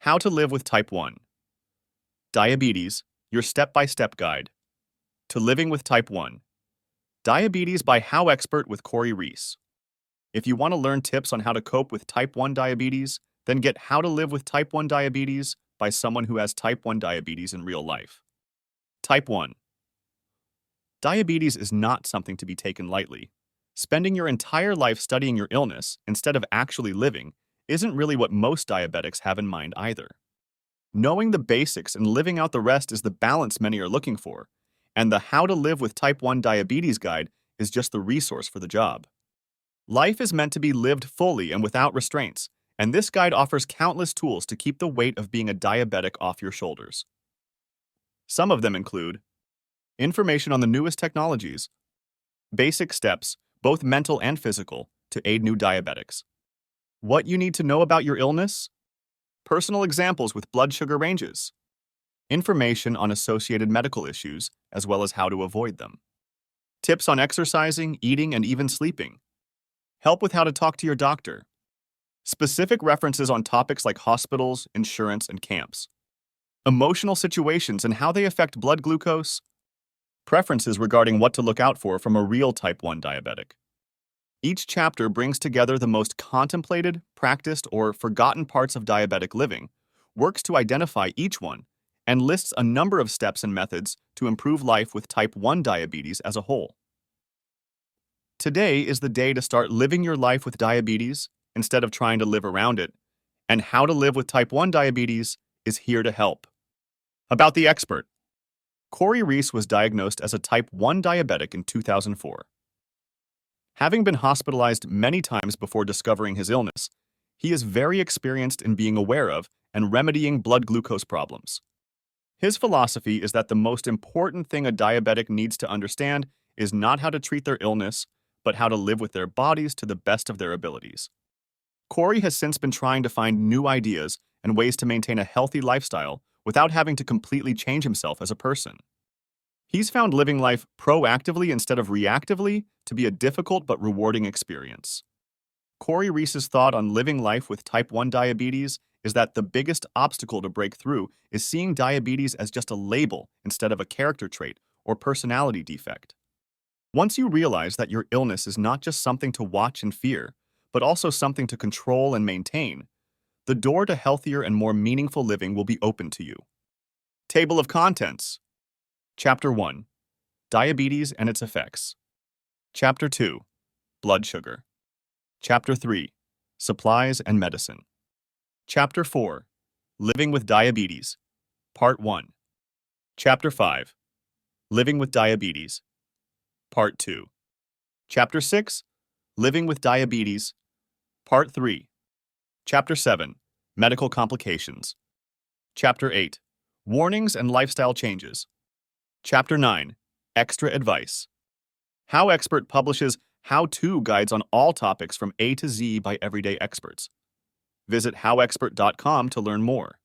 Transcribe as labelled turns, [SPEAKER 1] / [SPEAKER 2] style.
[SPEAKER 1] How to Live with Type 1. Diabetes, your step-by-step guide. To Living with Type 1. Diabetes by HowExpert with Corey Reese. If you want to learn tips on how to cope with Type 1 diabetes, then get How to Live with Type 1 Diabetes by someone who has Type 1 diabetes in real life. Type 1. Diabetes is not something to be taken lightly. Spending your entire life studying your illness instead of actually living isn't really what most diabetics have in mind either. Knowing the basics and living out the rest is the balance many are looking for, and the How to Live with Type 1 Diabetes guide is just the resource for the job. Life is meant to be lived fully and without restraints, and this guide offers countless tools to keep the weight of being a diabetic off your shoulders. Some of them include information on the newest technologies, basic steps, both mental and physical, to aid new diabetics, what you need to know about your illness, personal examples with blood sugar ranges, information on associated medical issues, as well as how to avoid them, tips on exercising, eating, and even sleeping, help with how to talk to your doctor, specific references on topics like hospitals, insurance, and camps, emotional situations and how they affect blood glucose, preferences regarding what to look out for from a real Type 1 diabetic. Each chapter brings together the most contemplated, practiced, or forgotten parts of diabetic living, works to identify each one, and lists a number of steps and methods to improve life with Type 1 diabetes as a whole. Today is the day to start living your life with diabetes instead of trying to live around it, and How to Live with Type 1 Diabetes is here to help. About the expert. Corey Reese was diagnosed as a Type 1 diabetic in 2004. Having been hospitalized many times before discovering his illness, he is very experienced in being aware of and remedying blood glucose problems. His philosophy is that the most important thing a diabetic needs to understand is not how to treat their illness, but how to live with their bodies to the best of their abilities. Corey has since been trying to find new ideas and ways to maintain a healthy lifestyle without having to completely change himself as a person. He's found living life proactively instead of reactively to be a difficult but rewarding experience. Corey Reese's thought on living life with Type 1 diabetes is that the biggest obstacle to break through is seeing diabetes as just a label instead of a character trait or personality defect. Once you realize that your illness is not just something to watch and fear, but also something to control and maintain, the door to healthier and more meaningful living will be open to you. Table of Contents. Chapter 1. Diabetes and its effects. Chapter 2. Blood sugar. Chapter 3. Supplies and medicine. Chapter 4. Living with diabetes. Part 1. Chapter 5. Living with diabetes. Part 2. Chapter 6. Living with diabetes. Part 3. Chapter 7. Medical complications. Chapter 8. Warnings and lifestyle changes. Chapter 9. Extra advice. HowExpert publishes how-to guides on all topics from A to Z by everyday experts. Visit howexpert.com to learn more.